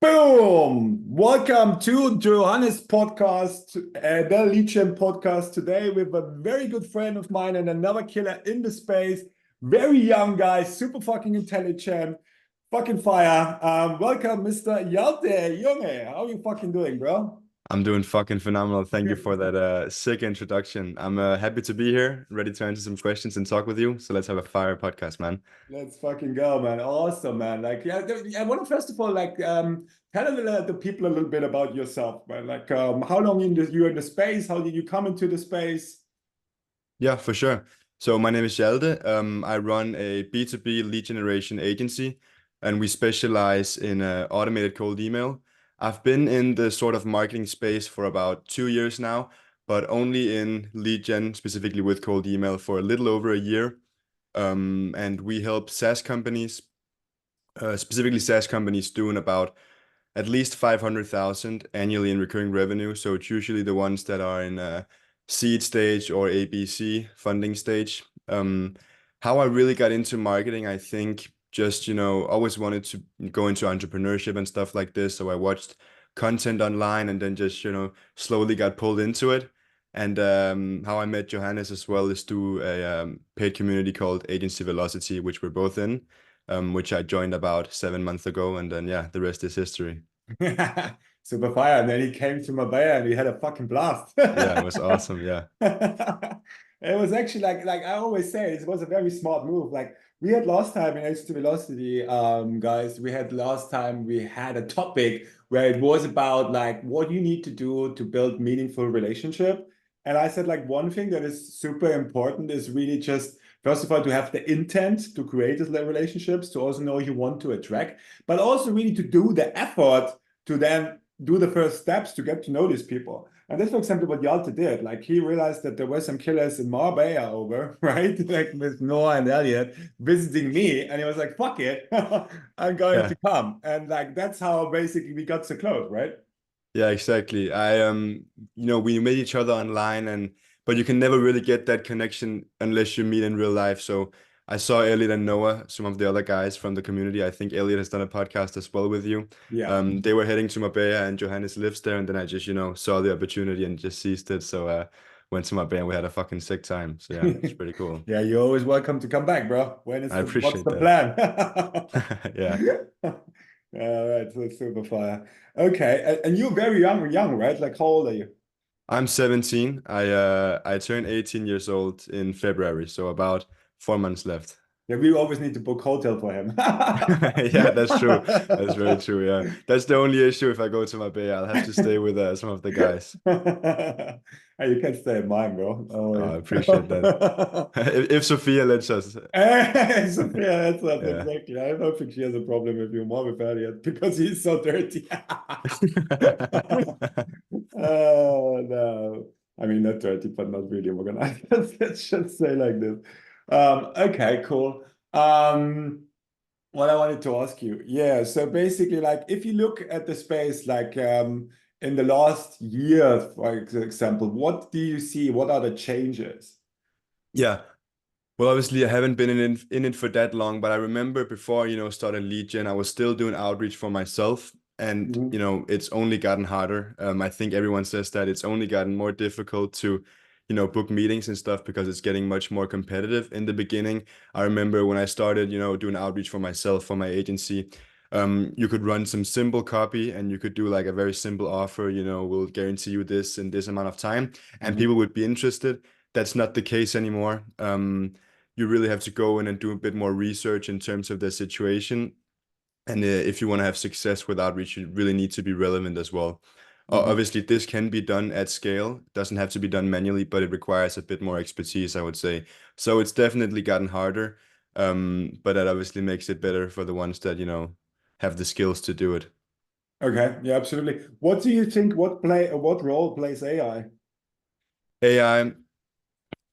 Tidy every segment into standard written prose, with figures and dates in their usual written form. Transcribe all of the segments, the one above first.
Boom! Welcome to Johannes podcast, the Leadgen podcast. Today with a very good friend of mine and another killer in the space. Very young guy, super fucking intelligent, fucking fire. Welcome, Mr. Hjalte, Junge. How are you fucking doing, bro? I'm doing fucking phenomenal. Thank you for that sick introduction. I'm happy to be here, ready to answer some questions and talk with you. So let's have a fire podcast, man. Let's fucking go, man. Awesome, man. Like, yeah, I want to first of all, tell the people a little bit about yourself, man. How long you're in the space? How did you come into the space? Yeah, for sure. So my name is Hjalte. I run a B2B lead generation agency, and we specialize in automated cold email. I've been in the sort of marketing space for about 2 years now, but only in lead gen, specifically with cold email, for a little over a year. And we help SaaS companies, specifically SaaS companies, doing about at least 500,000 annually in recurring revenue. So it's usually the ones that are in seed stage or ABC funding stage. How I really got into marketing, I think just, always wanted to go into entrepreneurship and stuff like this. So I watched content online and then just, slowly got pulled into it. And how I met Johannes as well is through a paid community called Agency Velocity, which we're both in, which I joined about 7 months ago. And then, yeah, the rest is history. Super fire. And then he came to Marbella and we had a fucking blast. Yeah, it was awesome. Yeah. It was actually like I always say, it was a very smart move. Like we had last time in H2 Velocity, guys, we had a topic where it was about like what you need to do to build meaningful relationship. And I said like one thing that is super important is really just first of all to have the intent to create these relationships, to also know you want to attract, but also really to do the effort to then do the first steps to get to know these people. And that's, for example, what Hjalte did. Like he realized that there were some killers in Marbella over, right? Like with Noah and Elliot visiting me. And he was like, fuck it, I'm going Yeah. to come. And like that's how basically we got so close, right? Yeah, exactly. We met each other online but you can never really get that connection unless you meet in real life. So I saw Elliot and Noah, some of the other guys from the community. I think Elliot has done a podcast as well with you. Yeah. They were heading to Marbella and Johannes lives there, and then I just, saw the opportunity and just seized it. So went to Marbella and we had a fucking sick time. So yeah, it's pretty cool. Yeah, you're always welcome to come back, bro. I What's appreciate the that. plan? Yeah. All right, so super fire. Okay, and you're very young, right? Like how old are you? I'm 17. I turned 18 years old in February, so about 4 months left. Yeah, we always need to book hotel for him. Yeah, that's true. That's very true. Yeah, that's the only issue. If I go to my bay, I'll have to stay with some of the guys. Hey, you can stay at mine, bro. I appreciate that. If Sophia lets us, Sophia, that's not yeah. exactly. I don't think she has a problem with you more with Elliot because he's so dirty. Oh no. I mean not dirty, but not really organized. Let's just say like this. Okay, cool. What I wanted to ask you. Yeah, so basically, like if you look at the space, in the last year, for example, what do you see? What are the changes? Yeah. Well, obviously, I haven't been in it for that long, but I remember before, started Leadgen, I was still doing outreach for myself. And, Mhm. it's only gotten harder. I think everyone says that it's only gotten more difficult to, book meetings and stuff because it's getting much more competitive in the beginning. I remember when I started, doing outreach for myself, for my agency, you could run some simple copy and you could do like a very simple offer, we'll guarantee you this in this amount of time, and Mhm. people would be interested. That's not the case anymore. You really have to go in and do a bit more research in terms of the situation. And if you want to have success with outreach, you really need to be relevant as well. Mhm. Obviously, this can be done at scale. It doesn't have to be done manually, but it requires a bit more expertise, I would say. So it's definitely gotten harder. But that obviously makes it better for the ones that, have the skills to do it. Okay, yeah, absolutely. What do you think? What role plays AI? AI,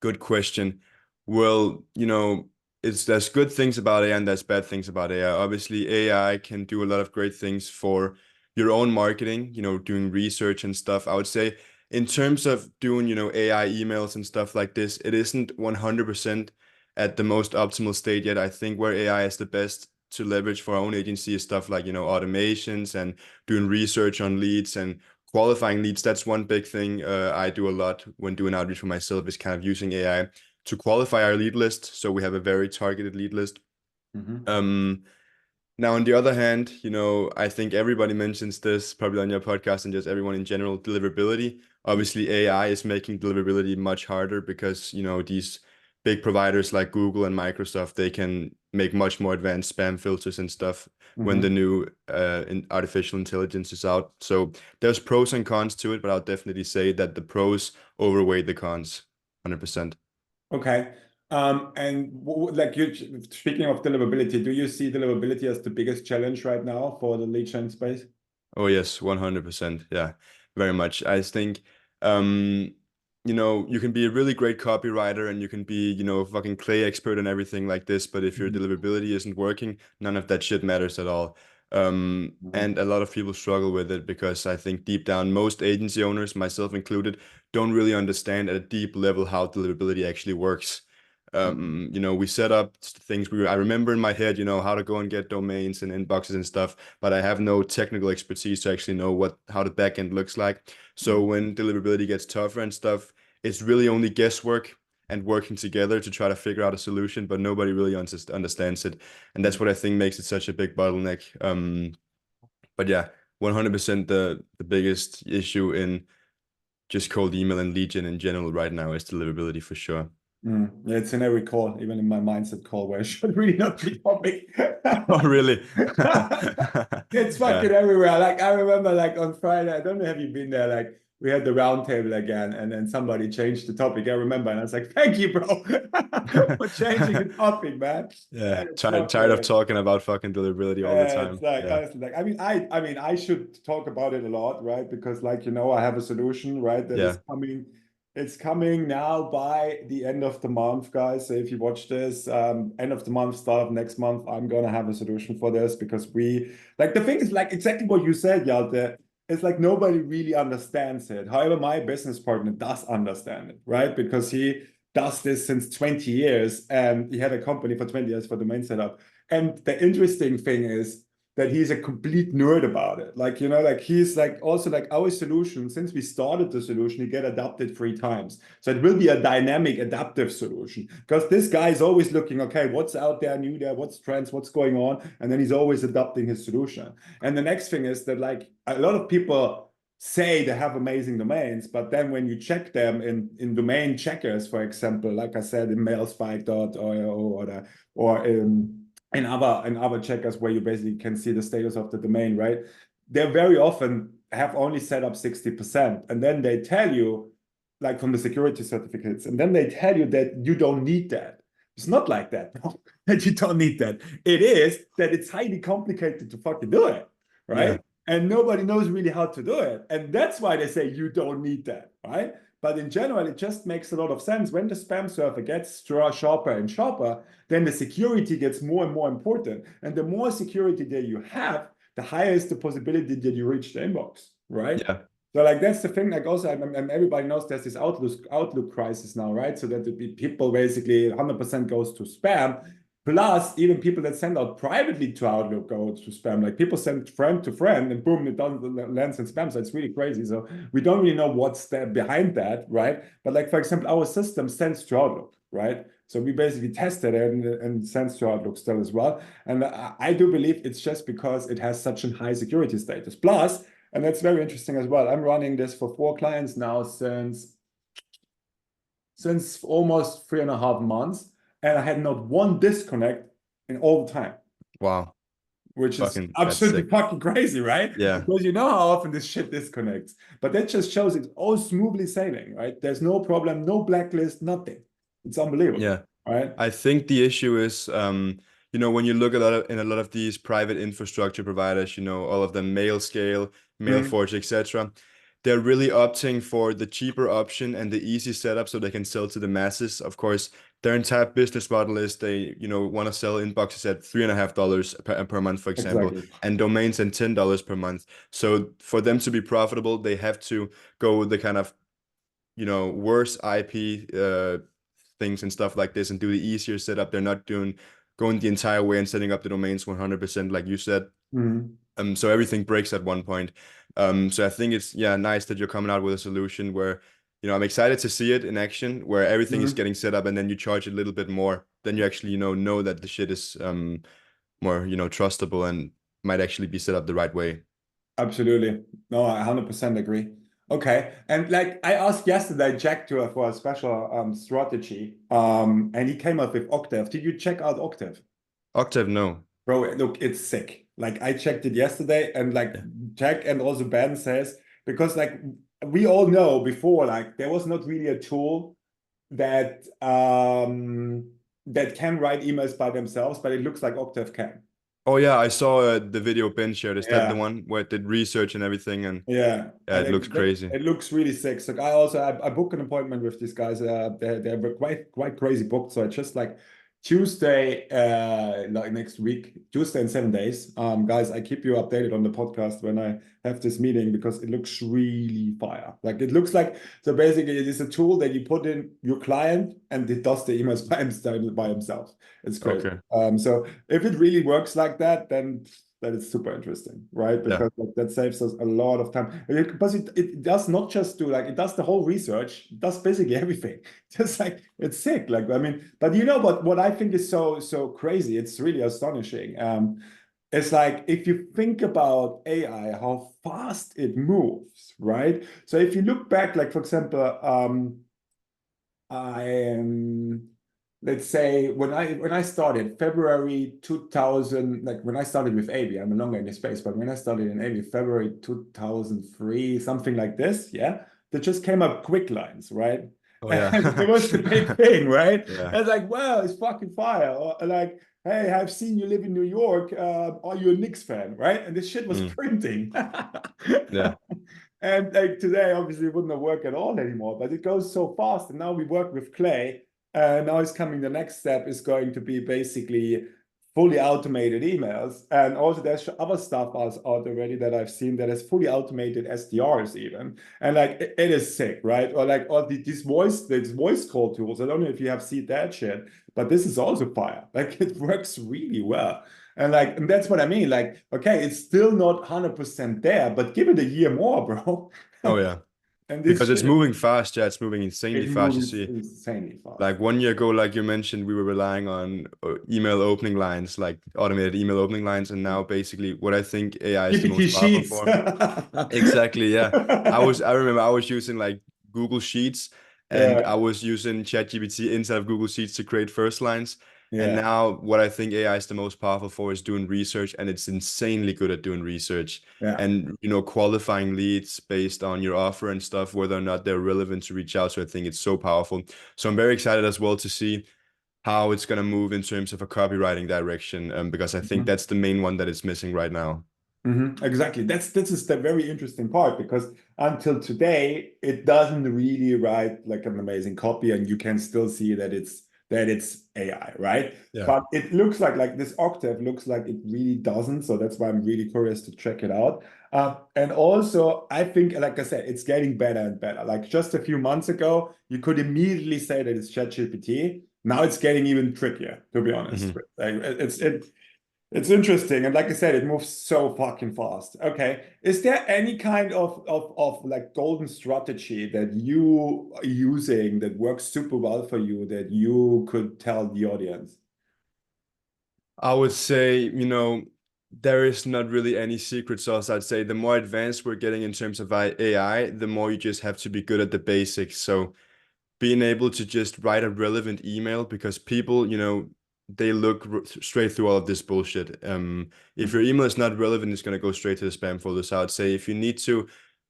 good question. Well, there's good things about AI and there's bad things about AI. Obviously, AI can do a lot of great things for your own marketing, doing research and stuff. I would say in terms of doing, AI emails and stuff like this, it isn't 100% at the most optimal state yet. I think where AI is the best to leverage for our own agency is stuff like, automations and doing research on leads and qualifying leads. That's one big thing I do a lot when doing outreach for myself, is kind of using AI to qualify our lead list. So we have a very targeted lead list. Mm-hmm. Um, Now, on the other hand, I think everybody mentions this probably on your podcast and just everyone in general, deliverability. Obviously, AI is making deliverability much harder because, these big providers like Google and Microsoft, they can make much more advanced spam filters and stuff when the Mm-hmm. new artificial intelligence is out. So there's pros and cons to it, but I'll definitely say that the pros overweigh the cons, 100%. Okay. And like you speaking of deliverability, do you see deliverability as the biggest challenge right now for the lead gen space? Oh yes, 100%. Yeah, very much. I think you can be a really great copywriter and you can be, a fucking clay expert and everything like this, but if your Mhm. deliverability isn't working, none of that shit matters at all. And a lot of people struggle with it because I think deep down, most agency owners, myself included, don't really understand at a deep level how deliverability actually works. Mhm. We set up things I remember in my head, how to go and get domains and inboxes and stuff, but I have no technical expertise to actually know how the backend looks like. So Mhm. when deliverability gets tougher and stuff, it's really only guesswork and working together to try to figure out a solution, but nobody really understands it. And that's what I think makes it such a big bottleneck. But yeah, 100% the biggest issue in just cold email and Leadgen in general right now is deliverability for sure. Yeah, it's in every call, even in my mindset call, where it should really not be topic. Oh, really? It's Yeah. fucking everywhere. Like I remember, like on Friday, I don't know, have you been there? Like we had the round table again, and then somebody changed the topic. I remember, and I was like, "Thank you, bro, for changing the topic, man." Yeah. And it's so Tired of good. talking about fucking deliverability all the It's time. like Yeah. honestly, like I mean, I should talk about it a lot, right? Because like I have a solution, right? That is Yeah. coming. It's coming now by the end of the month, guys. So if you watch this, end of the month, start of next month, I'm gonna have a solution for this because the thing is like exactly what you said, Hjalte. It's like nobody really understands it. However, my business partner does understand it, right? Because he does this since 20 years and he had a company for 20 years for domain setup. And the interesting thing is that he's a complete nerd about it. Like, like he's like also like our solution, since we started the solution, he get adapted 3 times. So it will be a dynamic adaptive solution because this guy is always looking, okay, what's out there, new there, what's trends, what's going on? And then he's always adapting his solution. And the next thing is that like a lot of people say they have amazing domains, but then when you check them in domain checkers, for example, like I said, in mailspike or in other checkers where you basically can see the status of the domain, right? They very often have only set up 60%. And then they tell you, like from the security certificates, and then they tell you that you don't need that. It's not like that, no, that you don't need that. It is that it's highly complicated to fucking do it, Yeah. right? And nobody knows really how to do it. And that's why they say you don't need that, right? But in general, it just makes a lot of sense. When the spam server gets sharper and sharper, then the security gets more and more important. And the more security that you have, the higher is the possibility that you reach the inbox, right? Yeah. So like that's the thing. Like also, and everybody knows there's this outlook crisis now, right? So that the people basically 100% goes to spam. Plus, even people that send out privately to Outlook go to spam. Like people send friend to friend, and boom, it lands in spam. So it's really crazy. So we don't really know what's there behind that, right? But like for example, our system sends to Outlook, right? So we basically tested it and sends to Outlook still as well. And I do believe it's just because it has such a high security status. Plus, and that's very interesting as well. I'm running this for 4 clients now since almost 3.5 months, and I had not one disconnect in all the time, Wow. which is Fucking, that's absolutely sick. fucking crazy, right? Yeah. Because you know how often this shit disconnects. But that just shows it's all smoothly sailing, right? There's no problem, no blacklist, nothing. It's unbelievable, Yeah. right? I think the issue is, when you look in a lot of these private infrastructure providers, all of them Mailscale, Mm, Mailforge, etc., they're really opting for the cheaper option and the easy setup so they can sell to the masses. Of course, their entire business model is they, want to sell inboxes at $3.50 per month, for example, exactly. and domains at $10 per month. So for them to be profitable, they have to go with the kind of worse IP things and stuff like this and do the easier setup. They're not doing going the entire way and setting up the domains 100%, like you said. Mhm. So everything breaks at one point. So I think it's, yeah, nice that you're coming out with a solution where, I'm excited to see it in action, where everything is Mhm. getting set up and then you charge a little bit more. Then you actually, know that the shit is more, trustable and might actually be set up the right way. Absolutely. No, I 100% agree. Okay. And like I asked yesterday Jack to for a special strategy, and he came up with Octave. Did you check out Octave? Octave, no. Bro, look, it's sick. Like I checked it yesterday, and like Yeah. Jack and also Ben says, because like we all know before, like there was not really a tool that that can write emails by themselves, but it looks like Octave can. Oh yeah, I saw the video Ben shared. Is that the Yeah. one where it did research and everything? And Yeah, yeah, and it looks crazy. it looks really sick. So I also I booked an appointment with these guys. They're quite crazy booked. So I just like Tuesday, like next week, Tuesday in 7 days. Guys, I keep you updated on the podcast when I have this meeting because it looks really fire. Like it looks like so basically it is a tool that you put in your client and it does the emails by himself. It's crazy. Okay. So if it really works like that, then that is super interesting, right? Yeah. Because like, that saves us a lot of time. Because it does not just do like it does the whole research, it does basically everything. Just like it's sick. Like I mean, but you know what I think is so crazy, it's really astonishing. It's like if you think about AI, how fast it moves, right? So if you look back, like for example, I am, let's say when I started February 2000, like when I started with AV, I'm no longer in the space, but when I started in AV, February 2003, something like this, yeah, there just came up quick lines, right? Oh And it yeah. was the big thing, right? Yeah. And it's like, wow, it's fucking fire. Or like, hey, I've seen you live in New York. Are you a Knicks fan, right? And this shit was Mm. printing. Yeah. And like today, obviously, it wouldn't work at all anymore, but it goes so fast. And now we work with Clay. And now it's coming. The next step is going to be basically fully automated emails. And also, there's other stuff out already that I've seen that is fully automated SDRs, even. And like, it is sick, right? Or like, all these voice call tools. I don't know if you have seen that shit, but this is also fire. Like, it works really well. And like, and that's what I mean. Like, okay, it's still not 100% there, but give it a year more, bro. Oh yeah. And this Because it's shit, moving fast. Yeah, it's moving insanely it fast. You moves see, insanely fast. like 1 year ago, like you mentioned, we were relying on email opening lines, like automated email opening lines, and now basically what I think AI is the GPT most powerful sheets. for. Exactly, yeah. I remember I was using like Google Sheets and I Yeah, was using ChatGPT inside of Google Sheets to create first lines. And yeah. now what I think AI is the most powerful for is doing research, and it's insanely good at doing research Yeah. and qualifying leads based on your offer and stuff, whether or not they're relevant to reach out. So I think it's so powerful. So I'm very excited as well to see how it's going to move in terms of a copywriting direction, because I think Mhm. that's the main one that is missing right now. Exactly. This is the very interesting part because until today, it doesn't really write like an amazing copy, and you can still see that it's AI, right? Yeah. But it looks like this Octave looks like it really doesn't. So that's why I'm really curious to check it out. And also, I think, like I said, it's getting better and better. Like just a few months ago, you could immediately say that it's ChatGPT. Now it's getting even trickier, to be honest. Mhm. Like it's interesting, and like I said, it moves so fucking fast. Okay, is there any kind of like golden strategy that you are using that works super well for you that you could tell the audience? I would say, there is not really any secret sauce. I'd say the more advanced we're getting in terms of AI, the more you just have to be good at the basics. So being able to just write a relevant email, because people, they look straight through all of this bullshit. If your email is not relevant, it's going to go straight to the spam folder. So I'd say if you need to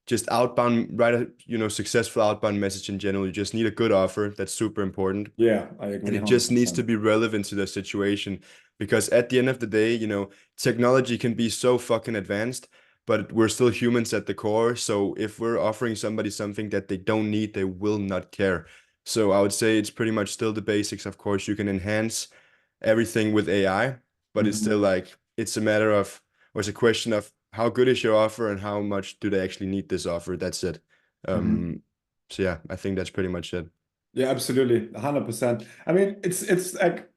just outbound, write a, successful outbound message in general, you just need a good offer. That's super important. Yeah, I And agree it just needs 100%. to be relevant to the situation, because at the end of the day, technology can be so fucking advanced, but we're still humans at the core. So if we're offering somebody something that they don't need, they will not care. So I would say it's pretty much still the basics. Of course, you can enhance everything with AI, but it's still Mhm, like it's a matter of, or it's a question of how good is your offer and how much do they actually need this offer. That's it. mhm. So yeah, I think that's pretty much it. Yeah, absolutely, 100%. I mean, it's like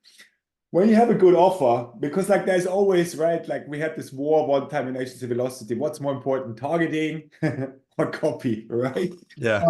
when you have a good offer, because like there's always, right, like we had this war one time in agency velocity. What's more important, targeting or copy, right? Yeah.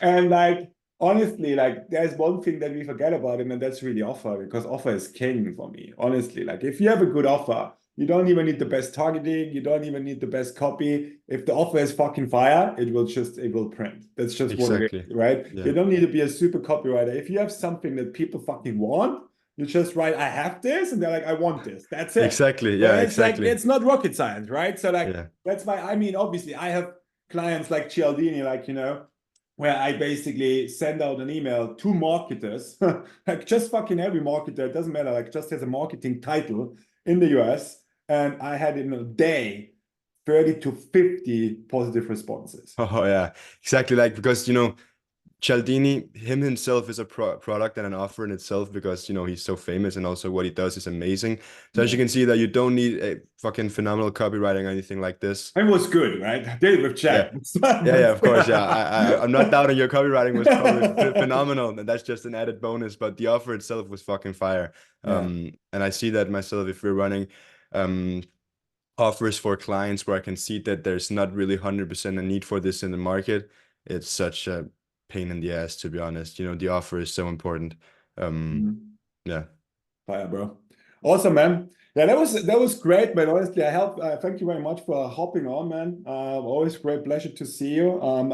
And like honestly, like there's one thing that we forget about it, and that's really offer, because offer is king for me. Honestly, like if you have a good offer, you don't even need the best targeting, you don't even need the best copy. If the offer is fucking fire, it will print. That's just what it Exactly. is, right? Yeah. You don't need to be a super copywriter. If you have something that people fucking want, you just write, I have this, and they're like, I want this. That's it. Exactly. So Yeah, it's like, exactly. it's not rocket science, right? So like, Yeah. that's why, I mean, obviously, I have clients like Cialdini, like, where I basically send out an email to marketers, like just fucking every marketer, it doesn't matter, like just has a marketing title in the US. And I had in a day 30 to 50 positive responses. Oh yeah. Exactly. Like because Cialdini, him himself is a product and an offer in itself because he's so famous and also what he does is amazing. So as you Yeah. can see that you don't need a fucking phenomenal copywriting or anything like this. It was good, right? I did it with Yeah. chat. Yeah, yeah, of course. Yeah. I'm not doubting your copywriting was probably phenomenal, and that's just an added bonus, but the offer itself was fucking fire. Yeah. And I see that myself if we're running um offers for clients where I can see that there's not really 100% a need for this in the market. It's such a pain in the ass, to be honest. The offer is so important. Um, Mhm. yeah, Fire, bro. Awesome, man. Yeah, that was great, man. Honestly, I help. Thank you very much for hopping on, man. Always great pleasure to see you.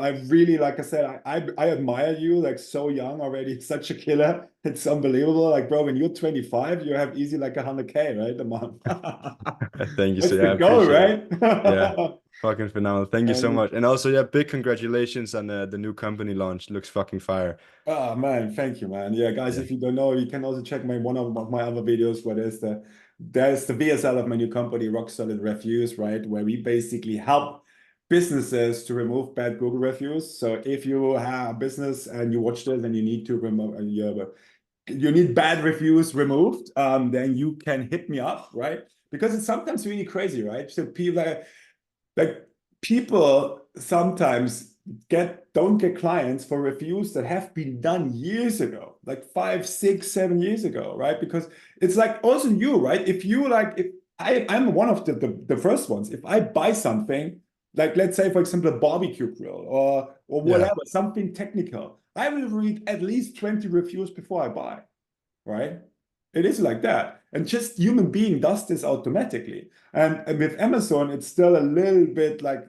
I really, like I said, I admire you. Like so young already, such a killer. It's unbelievable. Like, bro, when you're 25, you have easy like 100K, right, a month. thank you. So That's yeah, the I goal, appreciate it. right? Yeah, fucking phenomenal. Thank you so And much. And also, yeah, big congratulations on the new company launch. Looks fucking fire. oh man, thank you, man. Yeah, guys, Yeah, if you don't know, you can also check one of my other videos where there's the VSL of my new company, Rock Solid Reviews, right? Where we basically help businesses to remove bad Google reviews. So if you have a business and you watch this and you need to remove you need bad reviews removed, then you can hit me up, right? Because it's sometimes really crazy, right? So people like people sometimes don't get clients for reviews that have been done years ago, like 5, 6, 7 years ago, right? Because it's like also you, right? If you like, if I'm one of the first ones. If I buy something, like let's say for example a barbecue grill or yeah, whatever, something technical, I will read at least 20 reviews before I buy, right? It is like that. And just human being does this automatically. And with Amazon, it's still a little bit like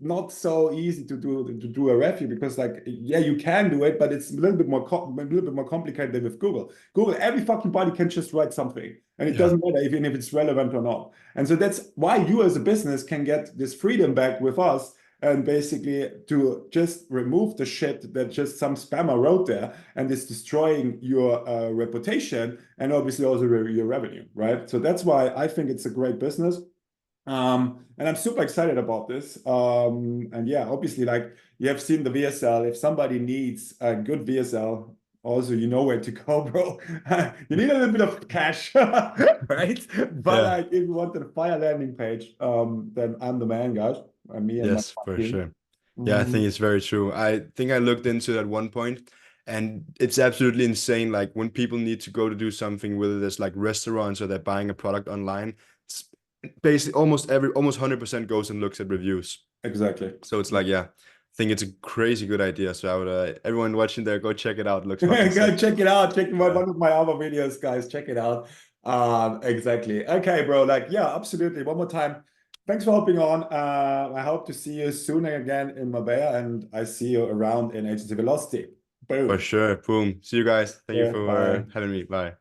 not so easy to do a review because like yeah, you can do it, but it's a little bit more complicated than with Google. Google, every fucking body can just write something, and it yeah, doesn't matter even if it's relevant or not. And so that's why you as a business can get this freedom back with us and basically to just remove the shit that just some spammer wrote there and is destroying your reputation and obviously also your revenue, right? So that's why I think it's a great business. And I'm super excited about this. And yeah, obviously, like you have seen the VSL. If somebody needs a good VSL, also you know where to go, bro. You need a little bit of cash, right? But yeah. like if you want the fire landing page, then I'm the man, guys. Me and my Yes, for team. sure. Yeah, I think Mhm. it's very true. I think I looked into it at one point, and it's absolutely insane. Like when people need to go to do something, whether there's like restaurants or they're buying a product online, it's basically almost 100% goes and looks at reviews. Exactly. So it's like, yeah, I think it's a crazy good idea. So I would, everyone watching there, go check it out. It looks fucking Go sick. check it out. Check Yeah, one of my other videos, guys. Check it out. Exactly. Okay, bro. Like, yeah, absolutely. One more time. Thanks for hopping on. I hope to see you soon again in Marbella, and I see you around in Agency Velocity. for Boom. sure. Boom. See you guys. Thank you Yeah, for bye. having me. Bye.